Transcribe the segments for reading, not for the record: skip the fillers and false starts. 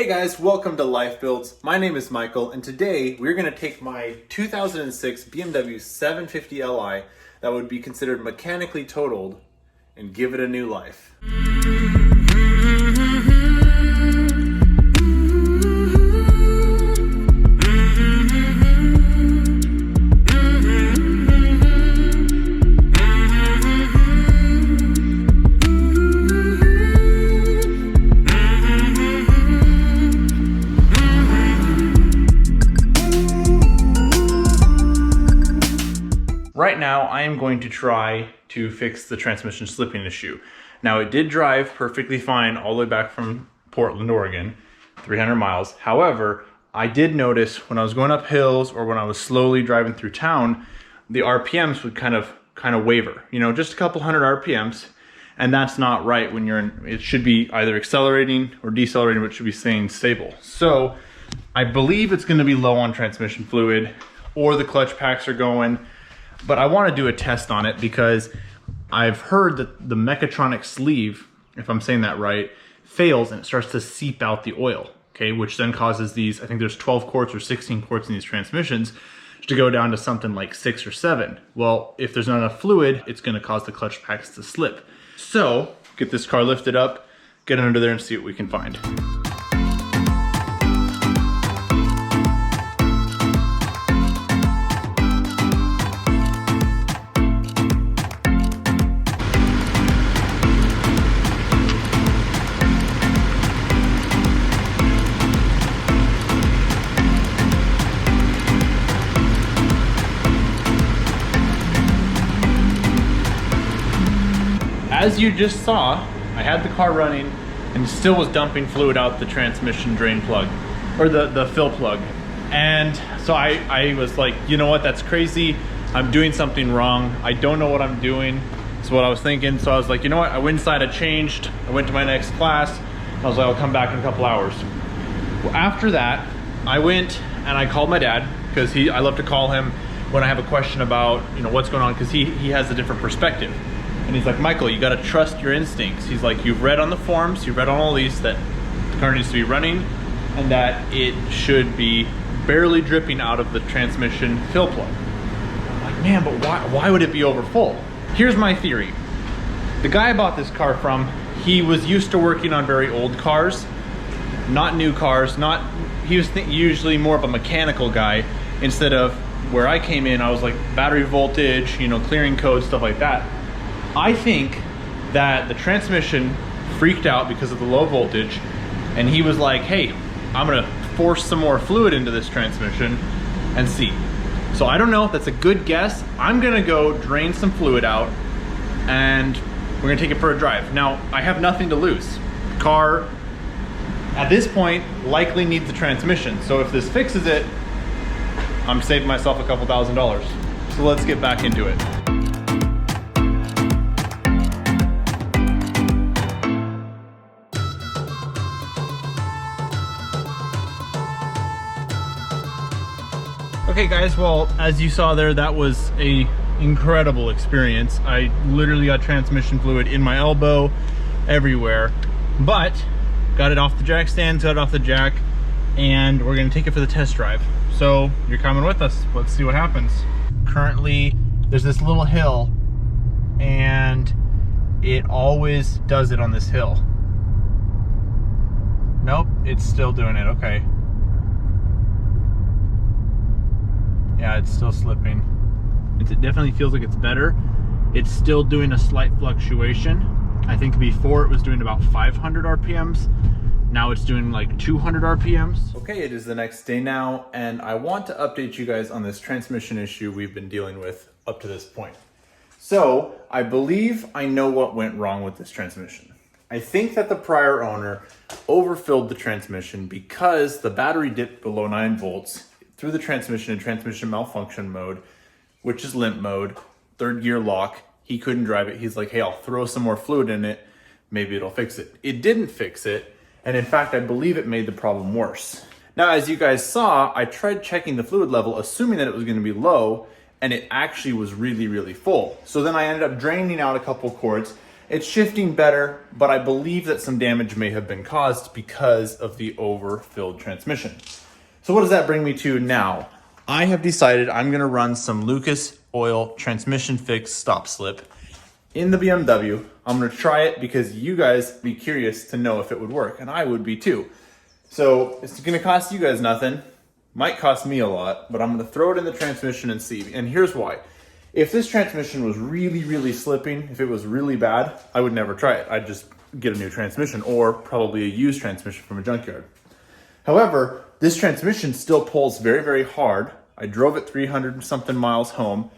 Hey guys, welcome to LifeBuilds. My name is Michael, and today we're going to take my 2006 BMW 750LI that would be considered mechanically totaled and give it a new life. Right now, I am going to try to fix the transmission slipping issue. Now, it did drive perfectly fine all the way back from Portland, Oregon, 300 miles. However, I did notice when I was going up hills or when I was slowly driving through town, the RPMs would kind of waver, you know, just a couple hundred RPMs. And that's not right when you're in, it should be either accelerating or decelerating, but it should be staying stable. So I believe it's going to be low on transmission fluid or the clutch packs are going. But I want to do a test on it because I've heard that the mechatronic sleeve, if I'm saying that right, fails and it starts to seep out the oil, okay, which then causes these, I think there's 12 quarts or 16 quarts in these transmissions, to go down to something like 6 or 7. Well, if there's not enough fluid, it's going to cause the clutch packs to slip. So, get this car lifted up, get under there and see what we can find. As you just saw, I had the car running and still was dumping fluid out the transmission drain plug, or the fill plug. And so I was like, you know what, that's crazy. I'm doing something wrong. I don't know what I'm doing. That's what I was thinking. So I was like, you know what, I went inside, I changed, I went to my next class. I was like, I'll come back in a couple hours. Well, after that, I went and I called my dad, because I love to call him when I have a question about, you know, what's going on, because he has a different perspective. And he's like, Michael, you gotta trust your instincts. He's like, you've read on the forums, you've read on all these that the car needs to be running and that it should be barely dripping out of the transmission fill plug. I'm like, man, but why would it be over full? Here's my theory. The guy I bought this car from, he was used to working on very old cars, not new cars, he was usually more of a mechanical guy instead of where I came in, I was like battery voltage, you know, clearing code, stuff like that. I think that the transmission freaked out because of the low voltage, and he was like, hey, I'm gonna force some more fluid into this transmission and see. So I don't know if that's a good guess. I'm gonna go drain some fluid out and we're gonna take it for a drive. Now, I have nothing to lose. The car, at this point, likely needs the transmission. So if this fixes it, I'm saving myself a couple $1,000s. So let's get back into it. Okay guys, well, as you saw there, that was a incredible experience. I literally got transmission fluid in my elbow, everywhere, but got it off the jack stands, got it off the jack, and we're gonna take it for the test drive. So you're coming with us, let's see what happens. Currently, there's this little hill, and it always does it on this hill. Nope, it's still doing it, okay. Yeah, it's still slipping. It definitely feels like it's better. It's still doing a slight fluctuation. I think before it was doing about 500 RPMs. Now it's doing like 200 RPMs. Okay, it is the next day now, and I want to update you guys on this transmission issue we've been dealing with up to this point. So, I believe I know what went wrong with this transmission. I think that the prior owner overfilled the transmission because the battery dipped below 9 volts through the transmission in transmission malfunction mode, which is limp mode, 3rd gear lock. He couldn't drive it. He's like, hey, I'll throw some more fluid in it. Maybe it'll fix it. It didn't fix it. And in fact, I believe it made the problem worse. Now, as you guys saw, I tried checking the fluid level, assuming that it was gonna be low, and it actually was really, really full. So then I ended up draining out a couple quarts, It's shifting better, but I believe that some damage may have been caused because of the overfilled transmission. So what does that bring me to now? I have decided I'm gonna run some Lucas Oil Transmission Fix Stop Slip in the BMW. I'm gonna try it because you guys be curious to know if it would work, and I would be too. So it's gonna cost you guys nothing, might cost me a lot, but I'm gonna throw it in the transmission and see. And here's why. If this transmission was really, really slipping, if it was really bad, I would never try it. I'd just get a new transmission or probably a used transmission from a junkyard. However, this transmission still pulls very, very hard. I drove it 300 something miles home.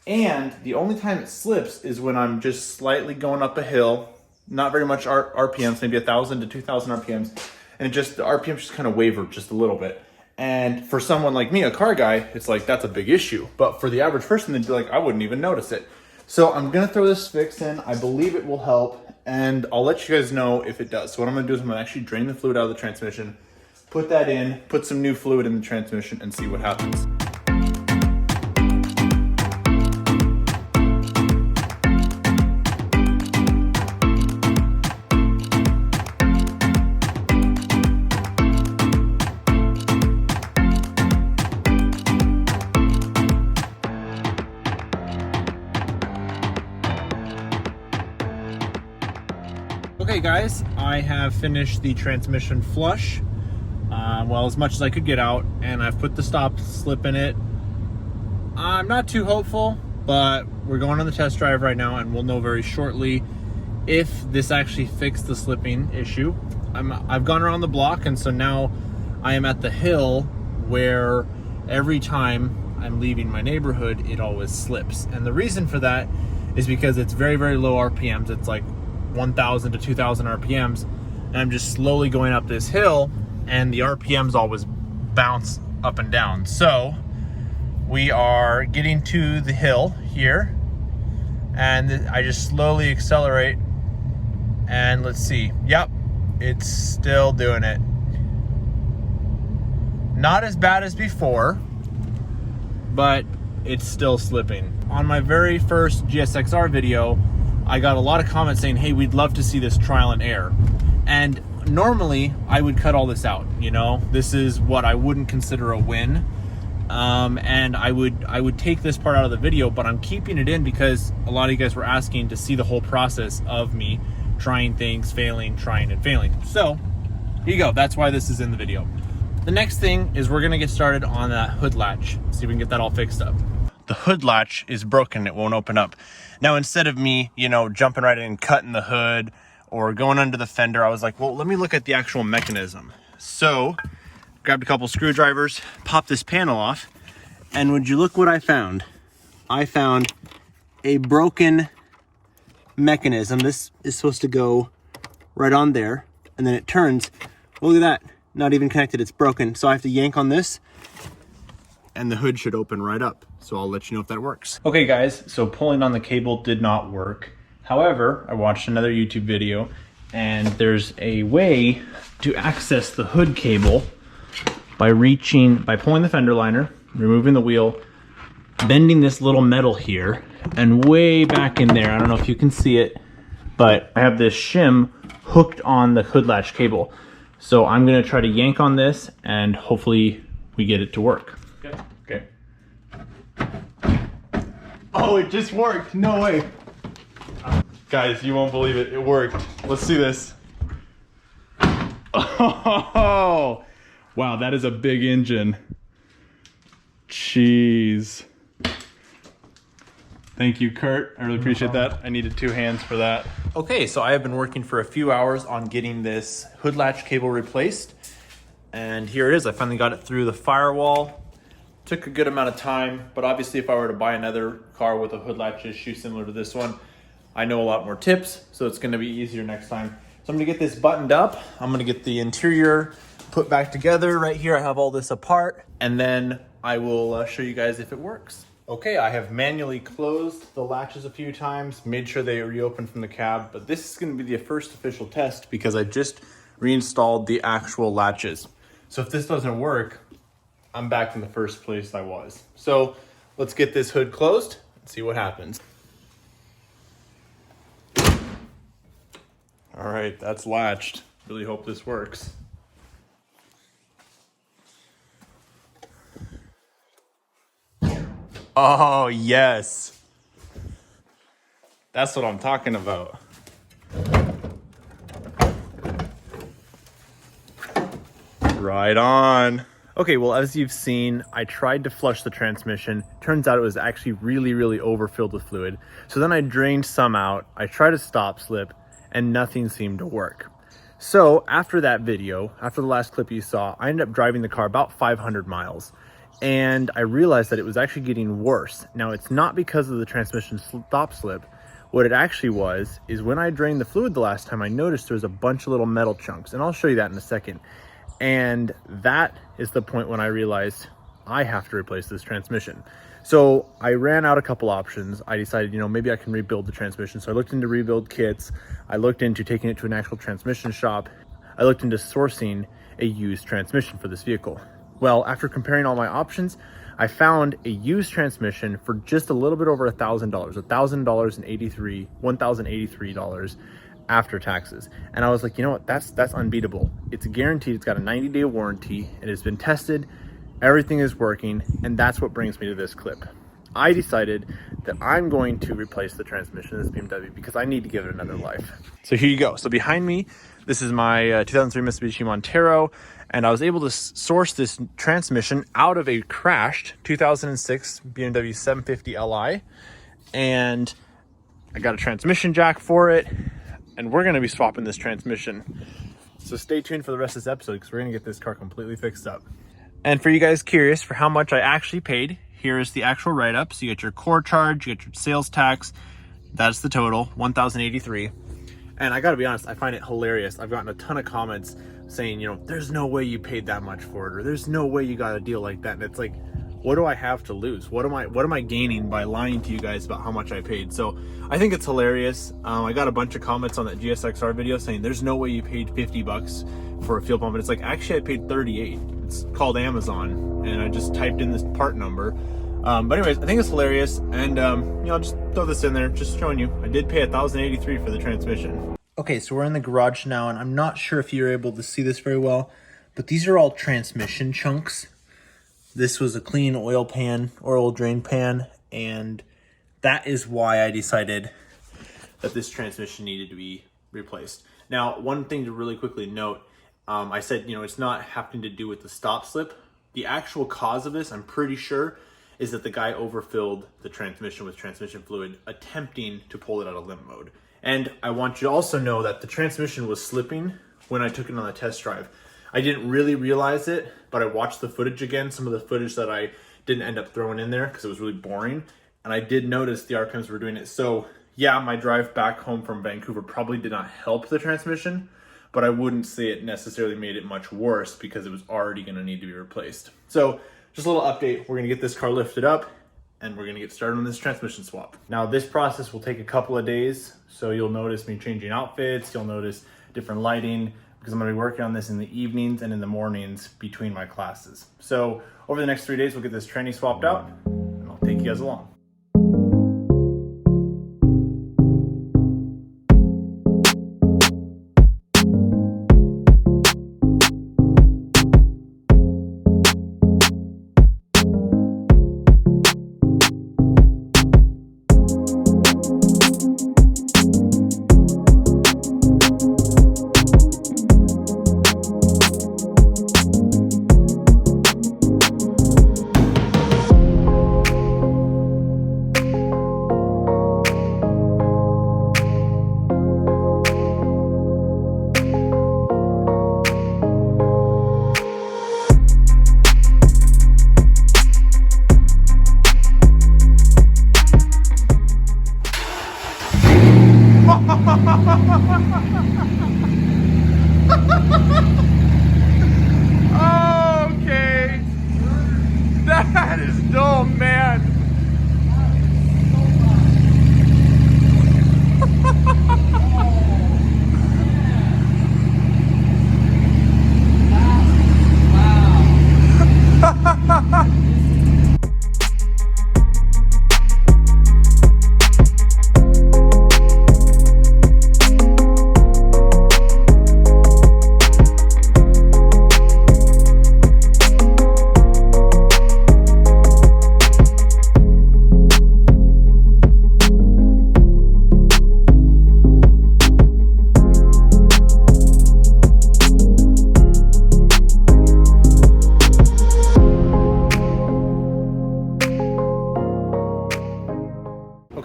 And the only time it slips is when I'm just slightly going up a hill, not very much RPMs, maybe 1,000 to 2,000 RPMs. And the RPMs just kind of waver just a little bit. And for someone like me, a car guy, it's like, that's a big issue. But for the average person, they'd be like, I wouldn't even notice it. So I'm gonna throw this fix in. I believe it will help. And I'll let you guys know if it does. So what I'm gonna do is I'm gonna actually drain the fluid out of the transmission, put that in, put some new fluid in the transmission and see what happens. Okay guys, I have finished the transmission flush, well, as much as I could get out, and I've put the stop slip in it. I'm not too hopeful, but we're going on the test drive right now and we'll know very shortly if this actually fixed the slipping issue. I've gone around the block, and so now I am at the hill where every time I'm leaving my neighborhood, it always slips. And the reason for that is because it's very, very low RPMs. It's like 1,000 to 2,000 RPMs, and I'm just slowly going up this hill, and the RPMs always bounce up and down. So we are getting to the hill here, and I just slowly accelerate, and let's see. Yep, it's still doing it. Not as bad as before, but it's still slipping. On my very first GSXR video, I got a lot of comments saying, hey, we'd love to see this trial and error. And normally I would cut all this out, you know? This is what I wouldn't consider a win. And I would take this part out of the video, but I'm keeping it in because a lot of you guys were asking to see the whole process of me trying things, failing, trying and failing. So here you go, that's why this is in the video. The next thing is we're gonna get started on that hood latch, see if we can get that all fixed up. The hood latch is broken, it won't open up. Now, instead of me, you know, jumping right in and cutting the hood or going under the fender, I was like, well, let me look at the actual mechanism. So, grabbed a couple screwdrivers, popped this panel off, and would you look what I found? I found a broken mechanism. This is supposed to go right on there, and then it turns. Look at that, not even connected, it's broken. So I have to yank on this, and the hood should open right up. So I'll let you know if that works. Okay guys, so pulling on the cable did not work. However, I watched another YouTube video, and there's a way to access the hood cable by pulling the fender liner, removing the wheel, bending this little metal here, and way back in there, I don't know if you can see it, but I have this shim hooked on the hood latch cable. So I'm gonna try to yank on this and hopefully we get it to work. Okay. Oh, it just worked. No way. Guys, you won't believe it. It worked. Let's see this. Oh, wow, that is a big engine. Jeez. Thank you, Kurt. I really appreciate that. I needed 2 hands for that. Okay, so I have been working for a few hours on getting this hood latch cable replaced. And here it is. I finally got it through the firewall. Took a good amount of time, but obviously if I were to buy another car with a hood latch issue similar to this one, I know a lot more tips, so it's gonna be easier next time. So I'm gonna get this buttoned up. I'm gonna get the interior put back together. Right here, I have all this apart, and then I will show you guys if it works. Okay, I have manually closed the latches a few times, made sure they reopen from the cab, but this is gonna be the first official test because I just reinstalled the actual latches. So if this doesn't work, I'm back in the first place I was. So let's get this hood closed and see what happens. All right, that's latched. Really hope this works. Oh, yes. That's what I'm talking about. Right on. Okay, well, as you've seen, I tried to flush the transmission. Turns out it was actually really overfilled with fluid. So then I drained some out. I tried to stop slip and nothing seemed to work. So after that video, after the last clip you saw, I ended up driving the car about 500 miles. And I realized that it was actually getting worse. Now, it's not because of the transmission stop slip. What it actually was is when I drained the fluid the last time, I noticed there was a bunch of little metal chunks, and I'll show you that in a second. And that is the point when I realized I have to replace this transmission. So I ran out a couple options. I decided, you know, maybe I can rebuild the transmission. So I looked into rebuild kits. I looked into taking it to an actual transmission shop. I looked into sourcing a used transmission for this vehicle. Well, after comparing all my options, I found a used transmission for just a little bit over $1,000, $1,083 after taxes. And I was like, you know what, that's unbeatable. It's guaranteed, it's got a 90-day warranty, it has been tested, everything is working, and that's what brings me to this clip. I decided that I'm going to replace the transmission of this BMW because I need to give it another life. So here you go. So behind me, this is my 2003 Mitsubishi Montero, and I was able to source this transmission out of a crashed 2006 BMW 750LI, and I got a transmission jack for it, and we're gonna be swapping this transmission. So stay tuned for the rest of this episode because we're gonna get this car completely fixed up. And for you guys curious for how much I actually paid, here is the actual write-up. So you get your core charge, you get your sales tax, that's the total, $1,083. And I gotta be honest, I find it hilarious. I've gotten a ton of comments saying, you know, there's no way you paid that much for it, or there's no way you got a deal like that. And it's like, what do I have to lose? What am I gaining by lying to you guys about how much I paid? So I think it's hilarious. I got a bunch of comments on that GSXR video saying there's no way you paid 50 bucks for a fuel pump. And it's like, actually I paid 38. It's called Amazon, and I just typed in this part number. But anyways, I think it's hilarious, and you know, I'll just throw this in there, just showing you. I did pay $1,083 for the transmission. Okay, so we're in the garage now, and I'm not sure if you're able to see this very well, but these are all transmission chunks. This was a clean oil pan or oil drain pan, and that is why I decided that this transmission needed to be replaced. Now, one thing to really quickly note, I said, you know, it's not having to do with the stop slip. The actual cause of this, I'm pretty sure, is that the guy overfilled the transmission with transmission fluid, attempting to pull it out of limp mode. And I want you to also know that the transmission was slipping when I took it on the test drive. I didn't really realize it, but I watched the footage again, some of the footage that I didn't end up throwing in there because it was really boring. And I did notice the RPMs were doing it. So yeah, my drive back home from Vancouver probably did not help the transmission, but I wouldn't say it necessarily made it much worse because it was already gonna need to be replaced. So just a little update, we're gonna get this car lifted up and we're gonna get started on this transmission swap. Now this process will take a couple of days, so you'll notice me changing outfits, you'll notice different lighting, because I'm gonna be working on this in the evenings and in the mornings between my classes. So over the next 3 days, we'll get this tranny swapped out and I'll take you guys along.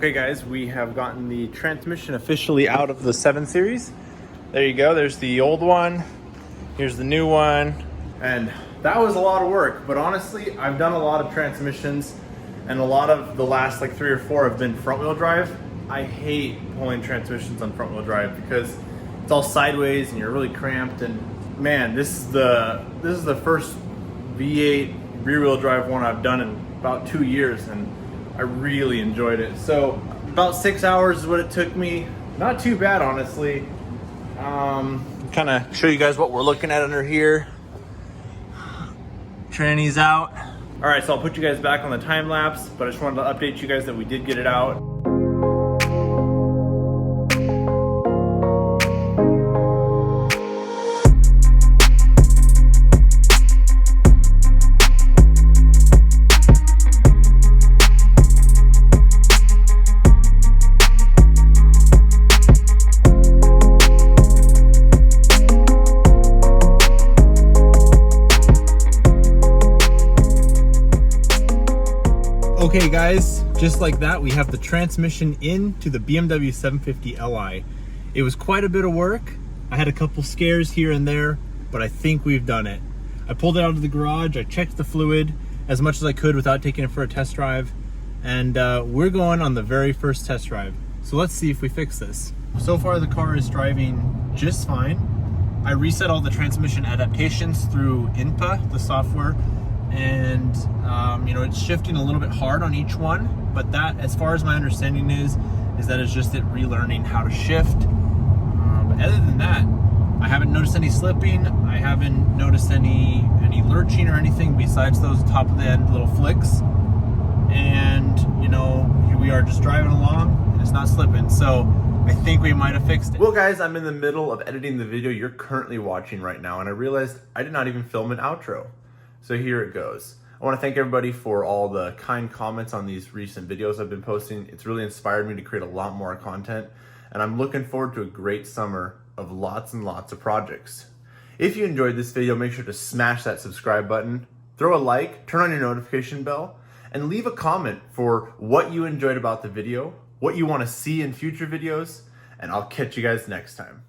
Okay guys, we have gotten the transmission officially out of the 7 Series. There you go, there's the old one, here's the new one. And that was a lot of work, but honestly, I've done a lot of transmissions and a lot of the last like 3 or 4 have been front wheel drive. I hate pulling transmissions on front wheel drive because it's all sideways and you're really cramped, and man, this is the first V8 rear wheel drive one I've done in about 2 years, and I really enjoyed it. So about 6 hours is what it took me. Not too bad, honestly. Kind of show you guys what we're looking at under here. Tranny's out. All right, so I'll put you guys back on the time lapse, but I just wanted to update you guys that we did get it out. Okay guys, just like that, we have the transmission into the BMW 750LI. It was quite a bit of work. I had a couple scares here and there, but I think we've done it. I pulled it out of the garage, I checked the fluid as much as I could without taking it for a test drive, and we're going on the very first test drive. So let's see if we fix this. So far the car is driving just fine. I reset all the transmission adaptations through INPA, the software, and you know, it's shifting a little bit hard on each one, but that, as far as my understanding is that it's just it relearning how to shift. But other than that, I haven't noticed any slipping. I haven't noticed any lurching or anything besides those top of the end little flicks. And you know, here we are just driving along and it's not slipping. So I think we might have fixed it. Well guys, I'm in the middle of editing the video you're currently watching right now, and I realized I did not even film an outro. So here it goes. I want to thank everybody for all the kind comments on these recent videos I've been posting. It's really inspired me to create a lot more content, and I'm looking forward to a great summer of lots and lots of projects. If you enjoyed this video, make sure to smash that subscribe button, throw a like, turn on your notification bell, and leave a comment for what you enjoyed about the video, what you want to see in future videos, and I'll catch you guys next time.